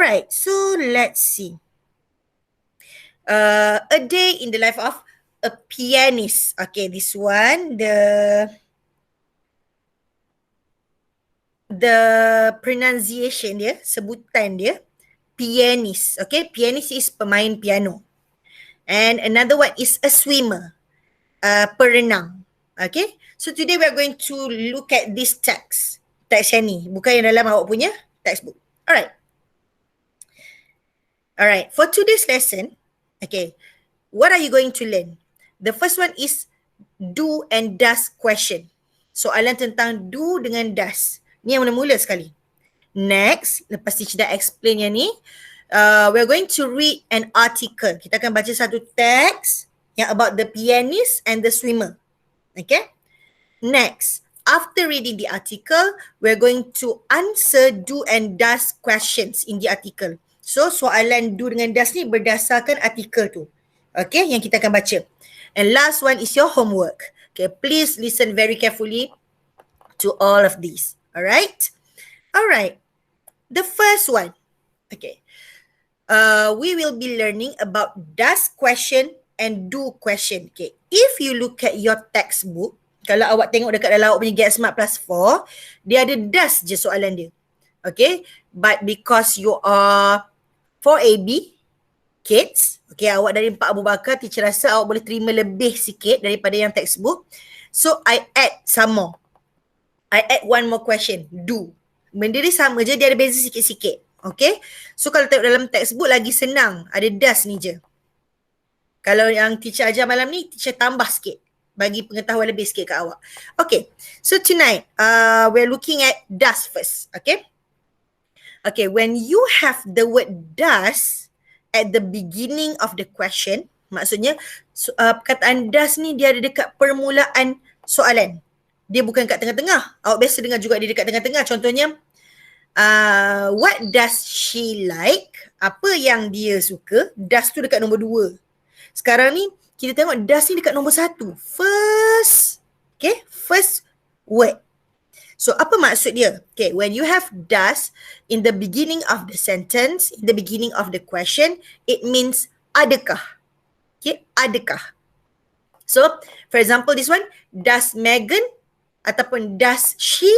Alright, so let's see. A day in the life of a pianist. Okay, this one, the pronunciation dia, sebutan dia, pianist. Okay, pianist is pemain piano. And another one is a swimmer, perenang. Okay, so today we are going to look at this text. Teks yang ni, bukan yang dalam awak punya textbook. Alright, for today's lesson, okay, what are you going to learn? The first one is do and does question. Soalan tentang do dengan does. Ni yang mula-mula sekali. Next, lepas Teacher dah explain yang ni, we're going to read an article. Kita akan baca satu teks yang about the pianist and the swimmer. Okay? Next, after reading the article, we're going to answer do and does questions in the article. So, soalan do dengan does ni berdasarkan artikel tu. Okay, yang kita akan baca. And last one is your homework. Okay, please listen very carefully to all of these. Alright? Alright. The first one. Okay. We will be learning about does question and do question. Okay. If you look at your textbook, kalau awak tengok dekat dalam awak punya Get Smart Plus 4, dia ada does je soalan dia. Okay. But because you are 4AB kids, okay, awak dari 4 Abu Bakar, teacher rasa awak boleh terima lebih sikit daripada yang textbook. So, I add some more. I add one more question, do. Benda dia sama je, dia ada beza sikit-sikit. Okay. So, kalau tengok dalam textbook lagi senang, ada does ni je. Kalau yang teacher ajar malam ni, teacher tambah sikit. Bagi pengetahuan lebih sikit kat awak. Okay. So, tonight, we're looking at does first. Okay. Okay, when you have the word does at the beginning of the question, maksudnya perkataan does ni dia ada dekat permulaan soalan. Dia bukan kat tengah-tengah. Awak biasa dengar juga dia dekat tengah-tengah. Contohnya, what does she like? Apa yang dia suka? Does tu dekat nombor 2. Sekarang ni, kita tengok does ni dekat nombor 1. First, okay, first word. So, apa maksud dia? Okay, when you have does in the beginning of the sentence, in the beginning of the question, it means adakah. Okay, adakah. So, for example, this one, does Megan ataupun does she,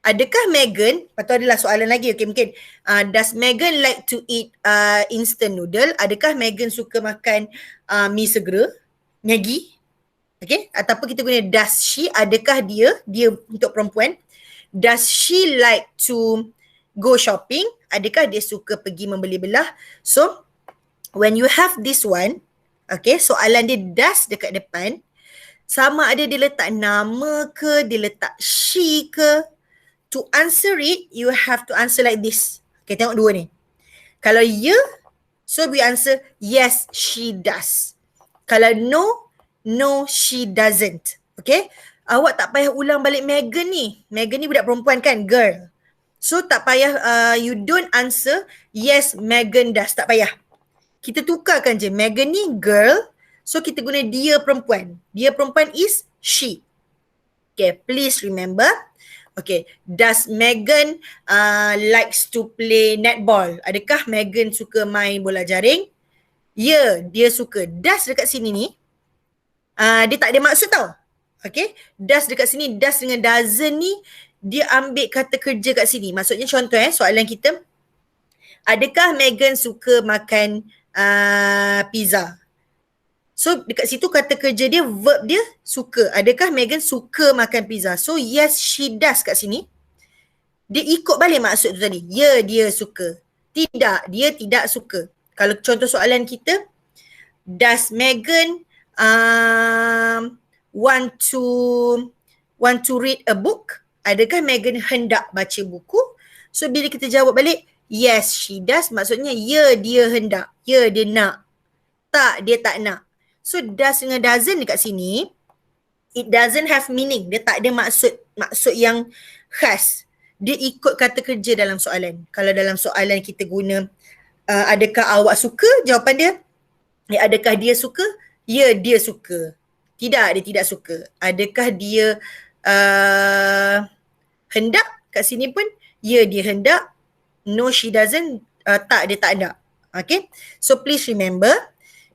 adakah Megan, patut adalah soalan lagi, okay, mungkin, does Megan like to eat instant noodle? Adakah Megan suka makan mi segera, Maggi? Okay, ataupun kita guna does she, adakah dia untuk perempuan. Does she like to go shopping? Adakah dia suka pergi membeli belah? So, when you have this one, okay, soalan dia does dekat depan, sama ada dia letak nama ke, dia letak she ke. To answer it, you have to answer like this. Okay, tengok dua ni. Kalau ya, so we answer yes, she does. Kalau no, she doesn't. Okay? Awak tak payah ulang balik Megan ni. Megan ni budak perempuan kan? Girl. So, tak payah, you don't answer, yes, Megan does. Tak payah. Kita tukarkan je. Megan ni girl. So, kita guna dia perempuan. Dia perempuan is she. Okay, please remember. Okay, does Megan likes to play netball? Adakah Megan suka main bola jaring? Ya, dia suka. Does dekat sini ni, dia tak ada maksud tau. Okay, does dekat sini, does dengan doesn't ni, dia ambil kata kerja kat sini. Maksudnya contoh soalan kita, adakah Megan suka makan pizza? So dekat situ kata kerja dia, verb dia suka. Adakah Megan suka makan pizza? So yes, she does kat sini. Dia ikut balik maksud tu tadi. Ya, dia suka. Tidak, dia tidak suka. Kalau contoh soalan kita, does Megan want to read a book? Adakah Megan hendak baca buku? So bila kita jawab balik, yes, she does. Maksudnya ya, dia hendak. Ya, dia nak. Tak, dia tak nak. So does dengan doesn't dekat sini, it doesn't have meaning. Dia tak ada maksud yang khas. Dia ikut kata kerja dalam soalan. Kalau dalam soalan kita guna adakah awak suka? Jawapan dia, adakah dia suka? Ya, dia suka. Tidak, dia tidak suka. Adakah dia hendak? Kat sini pun, ya, dia hendak. No, she doesn't. Tak, dia tak ada. Okay. So please remember,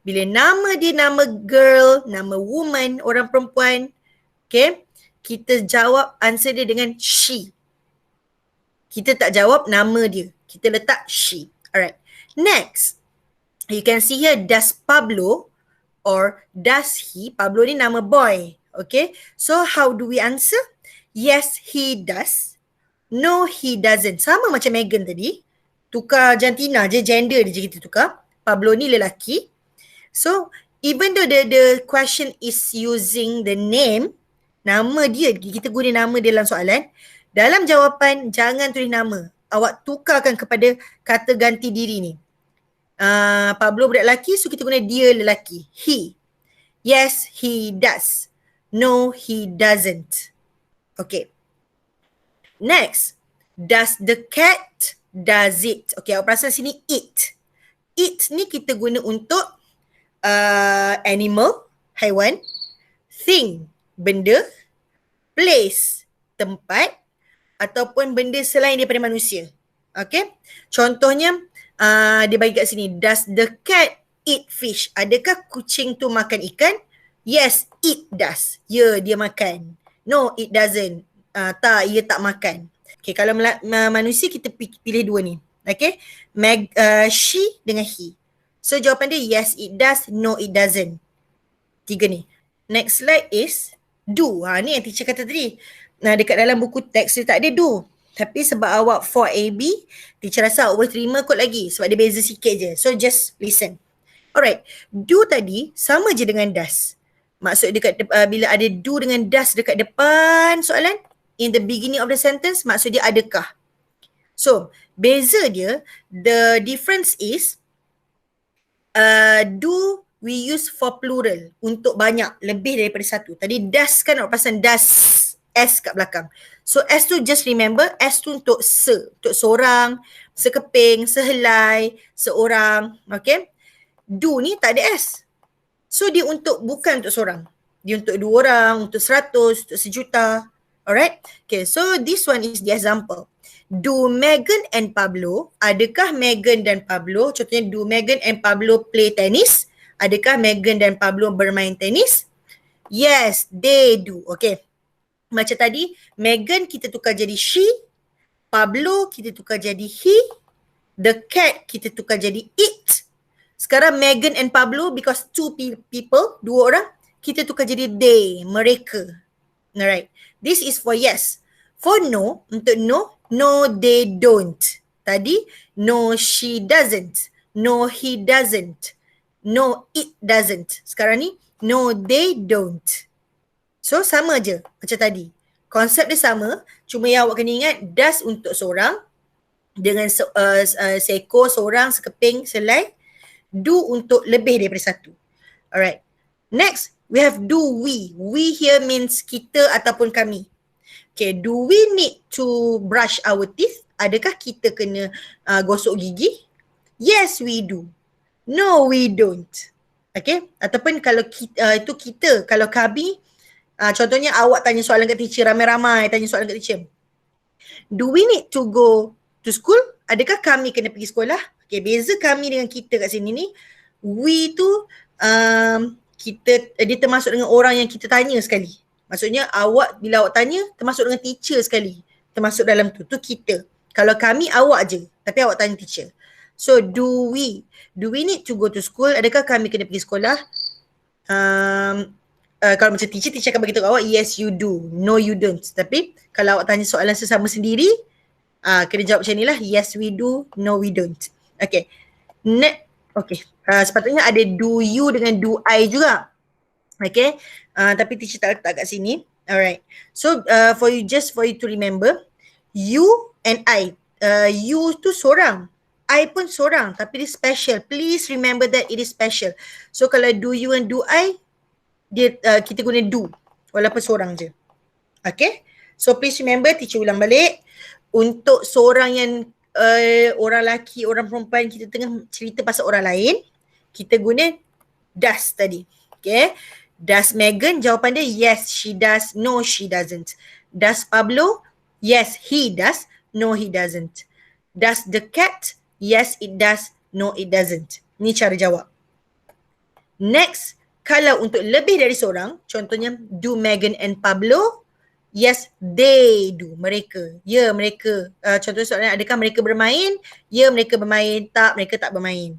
bila nama dia nama girl, nama woman, orang perempuan, okay, kita jawab answer dia dengan she. Kita tak jawab nama dia. Kita letak she. Alright. Next, you can see here, does Pablo or does he? Pablo ni nama boy. Okay. So how do we answer? Yes, he does. No, he doesn't. Sama macam Megan tadi. Tukar jantina je, gender dia je kita tukar. Pablo ni lelaki. So even though the question is using the name, nama dia, kita guna nama dia dalam soalan, dalam jawapan jangan tulis nama. Awak tukarkan kepada kata ganti diri ni. Pablo budak lelaki, so kita guna dia lelaki. He. Yes, he does. No, he doesn't. Okay. Next. Does the cat does it? Okay, awak perasan sini it. It ni kita guna untuk animal, haiwan, thing, benda, place, tempat, ataupun benda selain daripada manusia. Okay. Contohnya, dia bagi kat sini, does the cat eat fish? Adakah kucing tu makan ikan? Yes, it does. Ya, dia makan. No, it doesn't. Tak, ia tak makan. Okay, kalau manusia kita pilih dua ni. Okay, she dengan he. So jawapan dia yes, it does. No, it doesn't. Tiga ni. Next slide is do. Ni yang teacher kata tadi. Dekat dalam buku teks dia tak ada do. Tapi sebab awak 4AB, teacher rasa awak boleh terima kot lagi. Sebab dia beza sikit je. So just listen. Alright. Do tadi sama je dengan does. Maksud dekat bila ada do dengan does dekat depan soalan, in the beginning of the sentence, maksud dia adakah. So, beza dia, the difference is do we use for plural, untuk banyak, lebih daripada satu. Tadi does kan awak perasan does, S kat belakang. So S tu just remember, S tu untuk untuk seorang, sekeping, sehelai, seorang, okay. Do ni tak ada S. So dia bukan untuk seorang. Dia untuk 2 orang, untuk 100, untuk 1,000,000. Alright. Okay, so this one is the example. Do Megan and Pablo, adakah Megan dan Pablo, contohnya do Megan and Pablo play tennis? Adakah Megan dan Pablo bermain tenis? Yes, they do. Okay. Macam tadi, Megan kita tukar jadi she, Pablo kita tukar jadi he, the cat kita tukar jadi it. Sekarang Megan and Pablo, because 2 people, 2 orang, kita tukar jadi they, mereka. Alright. This is for yes. For no, untuk no, no they don't. Tadi, no she doesn't. No he doesn't. No it doesn't. Sekarang ni, no they don't. So sama je macam tadi. Konsep dia sama, cuma yang awak kena ingat does untuk seorang, dengan seekor, seorang, sekeping, selai. Do untuk lebih daripada satu. Alright. Next, we have do we. We here means kita ataupun kami. Okay, do we need to brush our teeth? Adakah kita kena gosok gigi? Yes, we do. No, we don't. Okay, ataupun kalau itu kita, kalau kami, contohnya awak tanya soalan kat teacher, ramai-ramai tanya soalan kat teacher. Do we need to go to school? Adakah kami kena pergi sekolah? Okay, beza kami dengan kita kat sini ni, we tu dia termasuk dengan orang yang kita tanya sekali. Maksudnya awak, bila awak tanya, termasuk dengan teacher sekali. Termasuk dalam tu kita. Kalau kami, awak je. Tapi awak tanya teacher. So, do we need to go to school? Adakah kami kena pergi sekolah? Kalau macam teacher akan beritahu awak, yes you do. No you don't. Tapi, kalau awak tanya soalan sesama sendiri, kena jawab macam ni lah. Yes we do, no we don't. Okay. Okay. Sepatutnya ada do you dengan do I juga. Okay. Tapi teacher tak letak kat sini. Alright. So for you to remember, you and I. You tu seorang. I pun seorang. Tapi dia special. Please remember that it is special. So kalau do you and do I, kita guna do. Walaupun seorang je. Okay. So please remember, teacher ulang balik. Untuk seorang yang orang lelaki, orang perempuan, kita tengah cerita pasal orang lain, kita guna does tadi. Okay. Does Megan? Jawapan dia yes, she does. No, she doesn't. Does Pablo? Yes, he does. No, he doesn't. Does the cat? Yes, it does. No, it doesn't. Ni cara jawab. Next, kalau untuk lebih dari seorang, contohnya, do Megan and Pablo? Yes, they do. Mereka. Ya, mereka. Contoh soalan, adakah mereka bermain? Ya, mereka bermain. Tak, mereka tak bermain.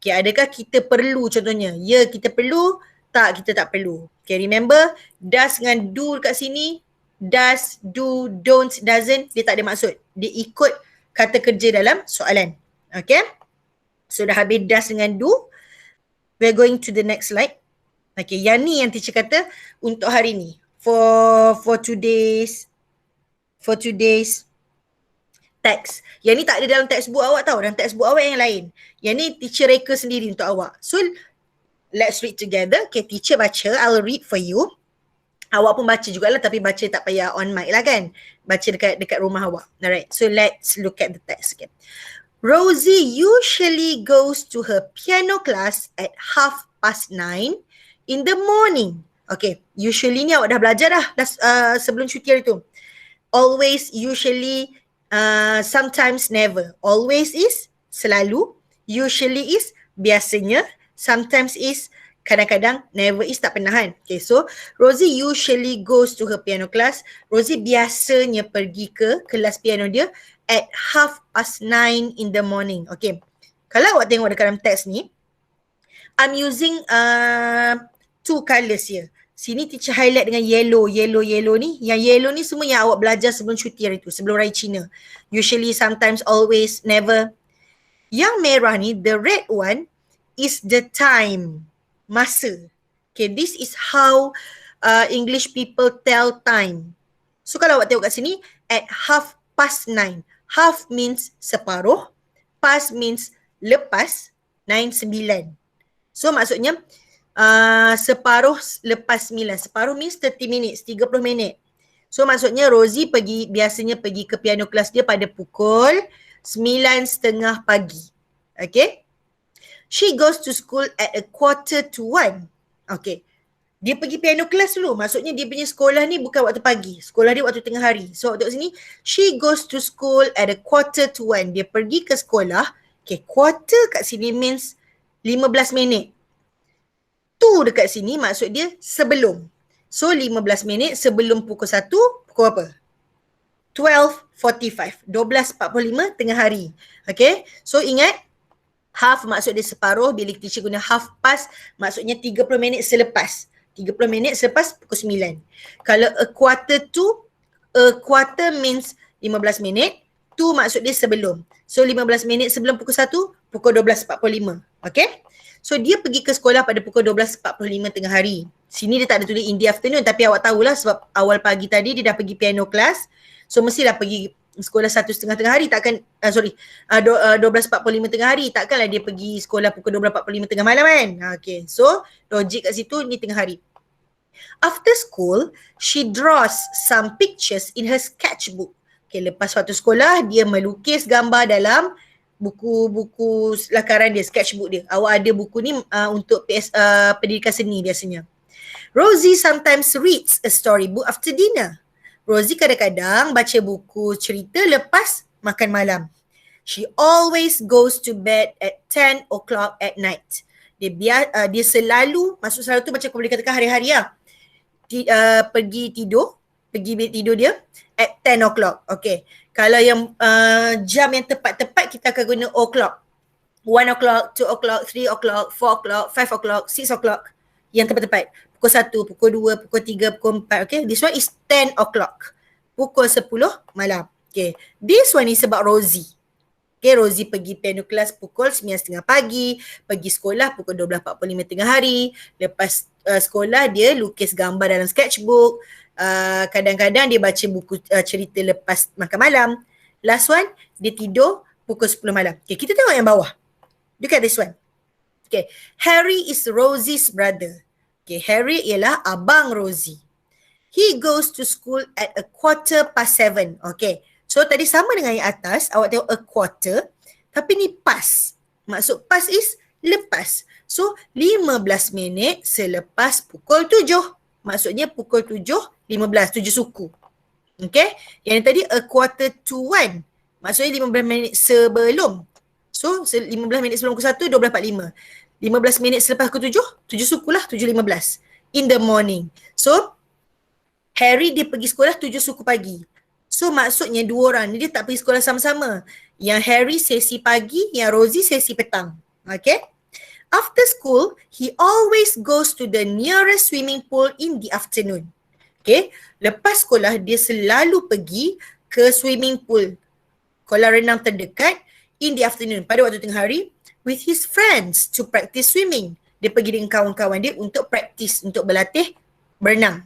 Okay, adakah kita perlu contohnya? Ya, kita perlu. Tak, kita tak perlu. Okay, remember, does dengan do kat sini, does, do, don't, doesn't, dia tak ada maksud. Dia ikut kata kerja dalam soalan. Okay? So, dah habis does dengan do. We're going to the next slide. Okay, yang ni yang teacher kata untuk hari ni. For today's text. Yang ni tak ada dalam textbook awak tau. Dalam textbook awak yang lain. Yang ni teacher reka sendiri untuk awak. So, let's read together. Okay, teacher baca. I'll read for you. Awak pun baca jugalah, tapi baca tak payah on mic lah kan. Baca dekat rumah awak. Alright, so let's look at the text again. Rosie usually goes to her piano class at 9:30 in the morning. Okay, usually ni awak dah belajar dah sebelum cuti hari tu. Always, usually, sometimes, never. Always is selalu, usually is biasanya, sometimes is kadang-kadang, never is tak pernah kan. Okay, so Rosie usually goes to her piano class. Rosie biasanya pergi ke kelas piano dia at 9:30 in the morning. Okay, kalau awak tengok dekat dalam teks ni, I'm using two colours here. Sini teacher highlight dengan yellow ni. Yang yellow ni semua yang awak belajar sebelum cuti hari tu, sebelum Raya Cina. Usually, sometimes, always, never. Yang merah ni, the red one, is the time, masa. Okay, this is how English people tell time. So kalau awak tengok kat sini, at 9:30. Half means separuh, past means lepas, 9. So maksudnya separuh lepas 9. Separuh means 30 minutes, 30 minit. So maksudnya Rosie biasanya pergi ke piano class dia pada pukul 9:30 pagi. Okay. She goes to school at 1:45. Okay. Dia pergi piano class dulu. Maksudnya dia punya sekolah ni bukan waktu pagi. Sekolah dia waktu tengah hari. So tengok sini. She goes to school at 1:45. Dia pergi ke sekolah. Okay, quarter kat sini means 15 minit. Tu dekat sini maksud dia sebelum. So 15 minit sebelum pukul 1, pukul apa? 12:45. 12:45 tengah hari. Okay. So ingat, half maksud dia separuh. Bila teacher guna half past, maksudnya 30 minit selepas. 30 minit selepas pukul 9. Kalau a quarter means 15 minit. Tu maksud dia sebelum. So 15 minit sebelum pukul 1, pukul 12:45. Okay. So dia pergi ke sekolah pada pukul 12:45 tengah hari. Sini dia tak ada tulis in the afternoon, tapi awak tahulah sebab awal pagi tadi dia dah pergi piano class. So mestilah pergi sekolah 1:30 tengah hari, takkan 12:45 tengah hari, takkanlah dia pergi sekolah pukul 12:45 tengah malam kan. Okay, so logik kat situ ni tengah hari. After school, she draws some pictures in her sketchbook. Okay, lepas waktu sekolah, dia melukis gambar dalam buku-buku lakaran dia, sketchbook dia. Awak ada buku ni untuk pendidikan seni biasanya. Rosie sometimes reads a storybook after dinner. Rosie kadang-kadang baca buku cerita lepas makan malam. She always goes to bed at 10 o'clock at night. Dia selalu, maksud selalu tu macam kau boleh katakan hari-hari lah. Pergi bilik tidur dia at 10 o'clock. Okay. Kalau yang jam yang tepat-tepat kita akan guna o'clock. 1 o'clock, 2 o'clock, 3 o'clock, 4 o'clock, 5 o'clock, 6 o'clock. Yang tepat-tepat. Pukul 1, pukul 2, pukul 3, pukul 4. Okay. This one is 10 o'clock. Pukul 10 malam. Okay. This one is about Rosie. Okay, Rosie pergi piano class pukul 9:30 pagi, pergi sekolah pukul 12:45 tengah hari. Lepas sekolah dia lukis gambar dalam sketchbook. Kadang-kadang dia baca buku cerita lepas makan malam. Last one, dia tidur pukul 10 malam. Okay, kita tengok yang bawah. Look at this one. Okay, Harry is Rosie's brother. Okay, Harry ialah abang Rosie. He goes to school at 7:15. Okay. So tadi sama dengan yang atas, awak tengok a quarter, tapi ni pas. Maksud pas is lepas. So 15 minit selepas pukul 7. Maksudnya pukul 7:15, 7 suku. Okay. Yang tadi a quarter to 1. Maksudnya 15 minit sebelum So 15 minit sebelum pukul 1, 12.45. 15 minit selepas pukul 7, 7 suku lah, 7.15 in the morning. So Harry dia pergi sekolah 7 suku pagi. So maksudnya dua orang ni dia tak pergi sekolah sama-sama. Yang Harry sesi pagi, yang Rosie sesi petang. Okay. After school, he always goes to the nearest swimming pool in the afternoon. Okay. Lepas sekolah, dia selalu pergi ke swimming pool, kolam renang terdekat in the afternoon, pada waktu tengah hari, with his friends to practice swimming. Dia pergi dengan kawan-kawan dia untuk practice, untuk berlatih berenang.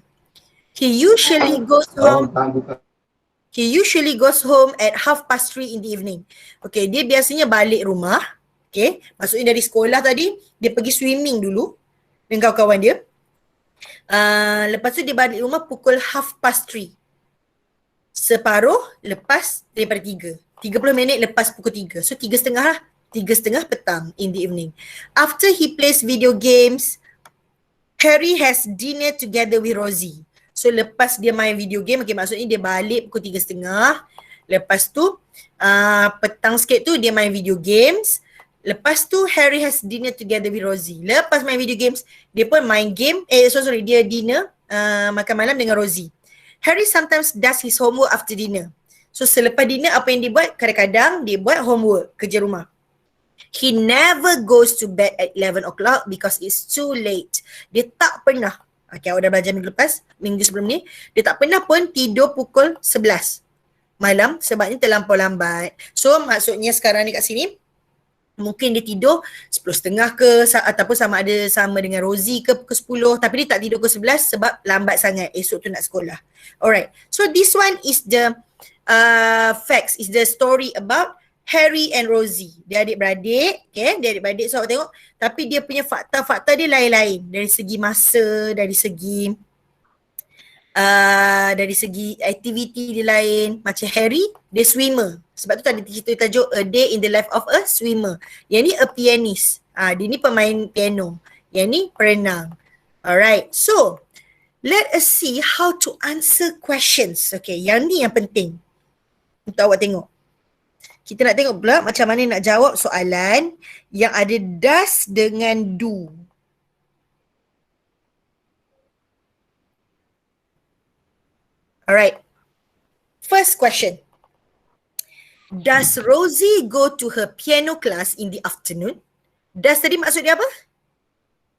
He usually goes home at 3:30 in the evening. Okay, dia biasanya balik rumah. Okay, maksudnya dari sekolah tadi, dia pergi swimming dulu dengan kawan-kawan dia. Lepas tu dia balik rumah pukul 3:30. Separuh lepas daripada 3. 30 minit lepas pukul 3. So 3:30 lah. 3:30 petang in the evening. After he plays video games, Harry has dinner together with Rosie. So lepas dia main video game, okay, maksudnya dia balik pukul 3:30. Lepas tu petang sikit tu dia main video games. Lepas tu Harry has dinner together with Rosie. Lepas main video games, dia pun main game. Dia dinner, makan malam dengan Rosie. Harry sometimes does his homework after dinner. So selepas dinner apa yang dia buat? Kadang-kadang dia buat homework, kerja rumah. He never goes to bed at 11 o'clock because it's too late. Dia tak pernah, okay, awak dah belajar minggu sebelum ni, dia tak pernah pun tidur pukul 11 malam sebabnya terlampau lambat. So maksudnya sekarang ni kat sini, mungkin dia tidur 10.30 ke, ataupun sama dengan Rosie ke pukul 10, tapi dia tak tidur pukul 11 sebab lambat sangat esok tu nak sekolah. Alright, so this one is the facts, is the story about Harry and Rosie. Dia adik-beradik, okay, dia adik-beradik, so awak tengok, tapi dia punya fakta-fakta dia lain-lain dari segi masa, dari segi aktiviti dia lain. Macam Harry, dia swimmer. Sebab tu tadi cerita tajuk A Day in the Life of a Swimmer. Yang ni a pianist. Dia ni pemain piano. Yang ni perenang. Alright, so let us see how to answer questions. Okay, yang ni yang penting untuk awak tengok. Kita nak tengok pula macam mana nak jawab soalan yang ada does dengan do. Alright. First question. Does Rosie go to her piano class in the afternoon? Does tadi maksud dia apa?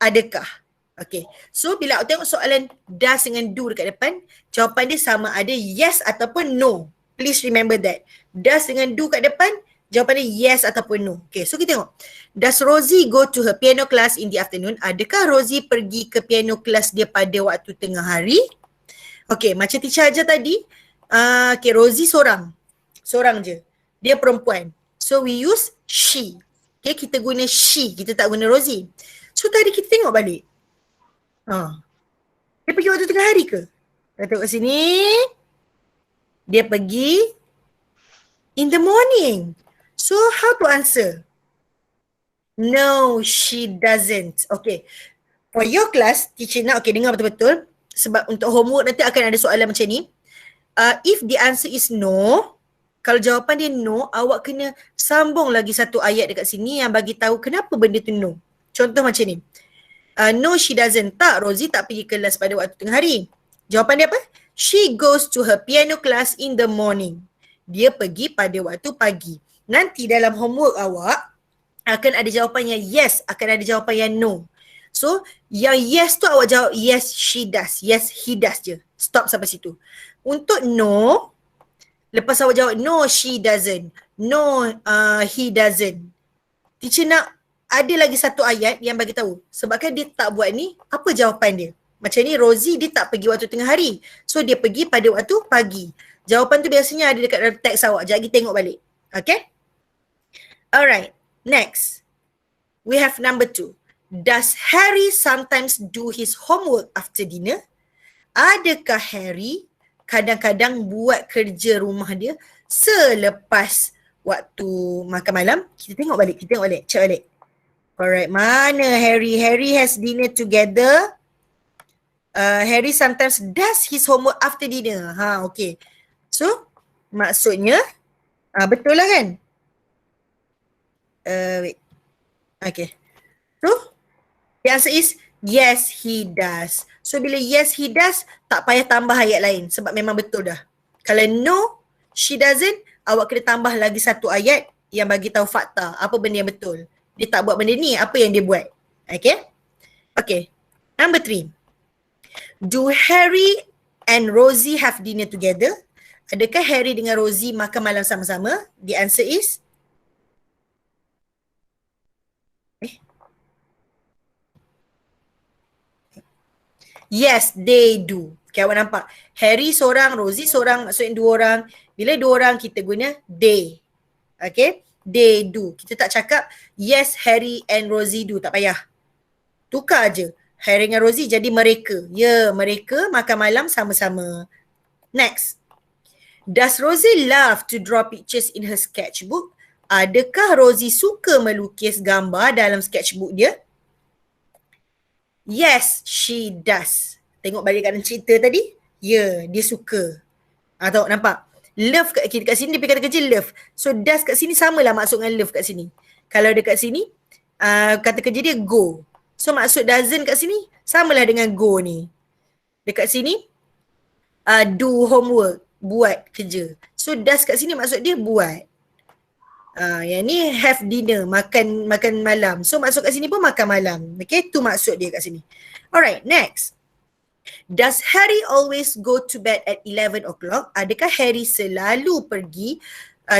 Adakah? Okay. So bila awak tengok soalan does dengan do dekat depan, jawapan dia sama ada yes ataupun no. Please remember that. Does dengan do kat depan, jawapan dia yes ataupun no. Okay, so kita tengok. Does Rosie go to her piano class in the afternoon? Adakah Rosie pergi ke piano class dia pada waktu tengah hari? Okay, macam teacher ajar tadi, okay, Rosie seorang je. Dia perempuan. So we use she. Okay, kita guna she, kita tak guna Rosie. So tadi kita tengok balik. Dia pergi waktu tengah hari ke? Kita tengok kat sini. Dia pergi in the morning. So how to answer? No, she doesn't. Okay. For your class, teacher nak, okay, dengar betul-betul. Sebab untuk homework nanti akan ada soalan macam ni. If the answer is no, kalau jawapan dia no, awak kena sambung lagi satu ayat dekat sini yang bagi tahu kenapa benda tu no. Contoh macam ni. No, she doesn't. Tak, Rosie tak pergi kelas pada waktu tengah hari. Jawapan dia apa? She goes to her piano class in the morning. Dia pergi pada waktu pagi. Nanti dalam homework awak akan ada jawapan yang yes, akan ada jawapan yang no. So, yang yes tu awak jawab yes she does, yes he does je. Stop sampai situ. Untuk no, lepas awak jawab no she doesn't, no he doesn't. Teacher nak ada lagi satu ayat yang bagi tahu. Sebabkan dia tak buat ni, apa jawapan dia? Macam ni Rosie dia tak pergi waktu tengah hari. So dia pergi pada waktu pagi. Jawapan tu biasanya ada dekat dalam teks awak. Sekejap lagi tengok balik. Okay? Alright. Next. We have number 2. Does Harry sometimes do his homework after dinner? Adakah Harry kadang-kadang buat kerja rumah dia selepas waktu makan malam? Kita tengok balik. Check balik. Alright. Mana Harry? Harry has dinner together. Harry sometimes does his homework after dinner. Okay. So, maksudnya, betul lah kan? Wait. Okay. So, the answer is yes, he does. So, bila yes, he does, tak payah tambah ayat lain sebab memang betul dah. Kalau no, she doesn't, awak kena tambah lagi satu ayat yang bagi tahu fakta, apa benda yang betul. Dia tak buat benda ni, apa yang dia buat. Okay? Okay. Number 3. Do Harry and Rosie have dinner together? Adakah Harry dengan Rosie makan malam sama-sama? The answer is yes, they do. Okay, awak nampak. Harry seorang, Rosie seorang, maksudnya dua orang. Bila dua orang, kita guna they. Okay, they do. Kita tak cakap yes, Harry and Rosie do. Tak payah. Tukar je. Harry dengan Rosie jadi mereka. Ya, mereka makan malam sama-sama. Next. Does Rosie love to draw pictures in her sketchbook? Adakah Rosie suka melukis gambar dalam sketchbook dia? Yes, she does. Tengok balik kat cerita tadi. Ya, dia suka. Tahu nampak? Love kat sini dia pergi kata kerja love. So does kat sini samalah maksud dengan love kat sini. Kalau dekat sini kata kerja dia go. So maksud doesn't kat sini samalah dengan go ni. Dekat sini do homework, buat kerja. So does kat sini maksud dia buat. Yang ni have dinner, makan malam. So maksud kat sini pun makan malam. Okay, tu maksud dia kat sini. Alright, next. Does Harry always go to bed at 11 o'clock? Adakah Harry selalu pergi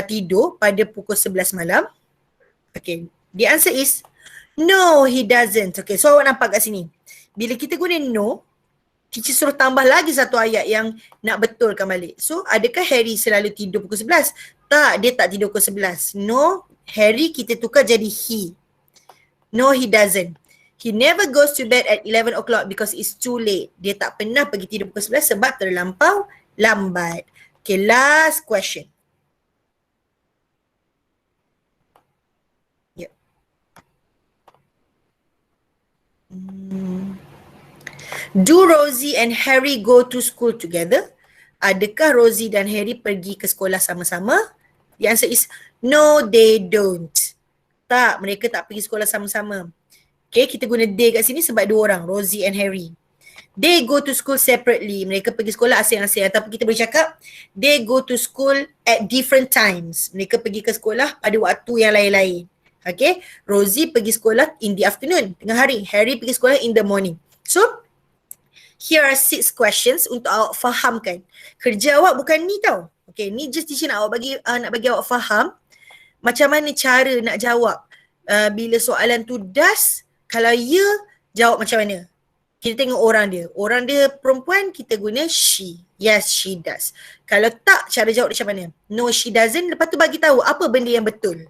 tidur pada pukul 11 malam? Okay, the answer is no, he doesn't. Okay, so awak nampak kat sini. Bila kita guna no, teacher suruh tambah lagi satu ayat yang nak betulkan balik. So, adakah Harry selalu tidur pukul 11? Tak, dia tak tidur pukul 11. No, Harry kita tukar jadi he. No, he doesn't. He never goes to bed at 11 o'clock because it's too late. Dia tak pernah pergi tidur pukul 11 sebab terlampau lambat. Okay, last question. Yep. Do Rosie and Harry go to school together? Adakah Rosie dan Harry pergi ke sekolah sama-sama? The answer is no, they don't. Tak, mereka tak pergi sekolah sama-sama. Okay, kita guna they kat sini sebab dua orang, Rosie and Harry. They go to school separately. Mereka pergi sekolah asing-asing. Ataupun kita boleh cakap, they go to school at different times. Mereka pergi ke sekolah pada waktu yang lain-lain. Okay, Rosie pergi sekolah in the afternoon, tengah hari. Harry pergi sekolah in the morning. So, here are 6 questions untuk awak fahamkan. Kerja awak bukan ni tau. Okay, ni just teacher nak bagi awak faham macam mana cara nak jawab bila soalan tu does, kalau ya, jawab macam mana. Kita tengok orang dia. Orang dia perempuan, kita guna she. Yes, she does. Kalau tak, cara jawab dia macam mana? No, she doesn't. Lepas tu bagi tahu apa benda yang betul.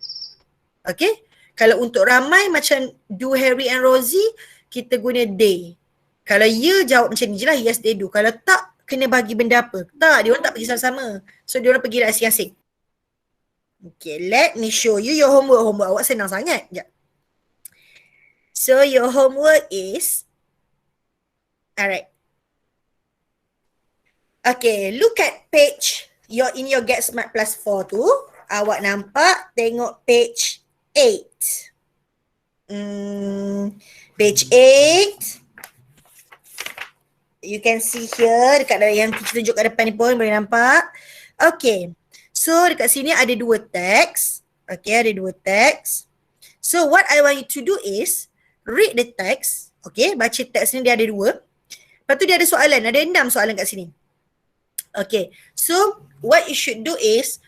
Okay? Kalau untuk ramai macam do Harry and Rosie, kita guna they. Kalau ya, jawab macam ni je lah. Yes, they do. Kalau tak, kena bagi benda apa? Tak, dia orang tak pergi sama-sama. So, dia orang pergi asing-asing. Okay, let me show you your homework. Homework awak senang sangat. Sekejap. So, your homework is, alright. Okay, look at page, in your Get Smart Plus 4 tu. Awak nampak, tengok page 8. Page 8. You can see here, dekat yang kita tunjuk kat depan ni pun boleh nampak. Okay, so dekat sini ada 2 teks. Okay, ada 2 teks. So what I want you to do is, read the text. Okay, baca teks ni dia ada 2. Lepas tu dia ada soalan, ada 6 soalan kat sini. Okay, so what you should do is,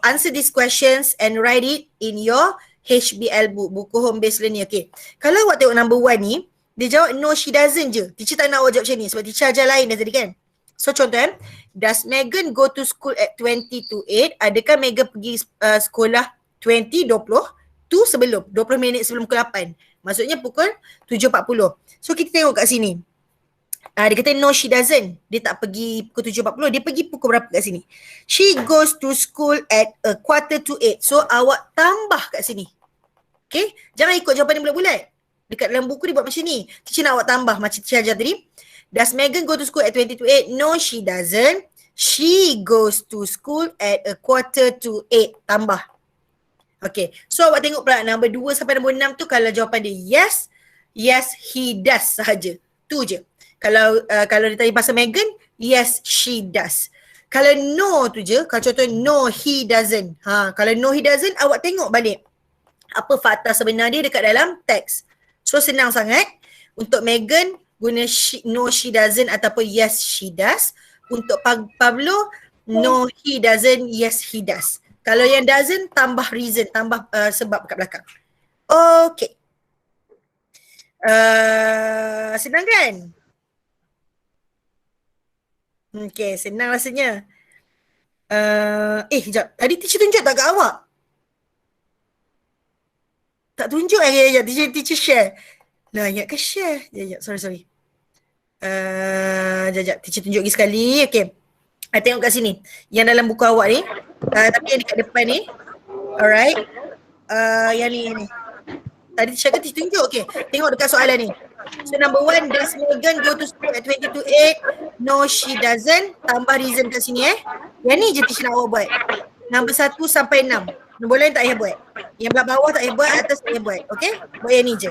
answer these questions and write it in your HBL book, buku home based learning. Okay, kalau awak tengok number 1 ni, dia jawab no, she doesn't je. Teacher tak nak awak jawab macam ni sebab teacher ajar lain dah tadi kan. So contoh does Megan go to school at 20 to 8? Adakah Megan pergi sekolah 20 tu sebelum 20 minit sebelum pukul 8. Maksudnya pukul 7.40. So kita tengok kat sini. Dia kata no, she doesn't. Dia tak pergi pukul 7.40. Dia pergi pukul berapa kat sini? She goes to school at 7:45. So awak tambah kat sini. Okay, jangan ikut jawapan yang bulat-bulat. Dekat dalam buku dia buat macam ni. Teacher nak awak tambah macam teacher ajar tadi. Does Megan go to school at 20 to 8? No, she doesn't. She goes to school at 7:45. Tambah. Okay, so awak tengok pula nombor 2 sampai nombor 6 tu kalau jawapan dia yes, yes he does sahaja. Tu je. Kalau ditanya pasal Megan, yes she does. Kalau no tu je, kalau contoh no he doesn't. Kalau no he doesn't, awak tengok balik apa fakta sebenar dia dekat dalam teks. So senang sangat. Untuk Megan guna no she doesn't ataupun yes she does. Untuk Pablo no he doesn't, yes he does. Kalau yang doesn't, tambah reason, tambah sebab kat belakang. Okay. Senang kan? Okay, senang rasanya. Sekejap. Tadi teacher tunjuk tak kat awak? Tak tunjuk teacher share. Nah, ingat ke share? Sorry. Sekejap. Teacher tunjuk lagi sekali. Okay. Tengok kat sini. Yang dalam buku awak ni. Tapi yang dekat depan ni. Alright. Yang ni. Tadi teacher tunjuk. Okay. Tengok dekat soalan ni. So number 1, does Megan go to school at 20 to 8? No, she doesn't. Tambah reason kat sini Yang ni je teacher nak awak buat. Number 1 sampai 6. Nombor lain tak payah buat. Yang belah bawah tak payah buat, atas tak payah buat. Okay? Buat yang ni je.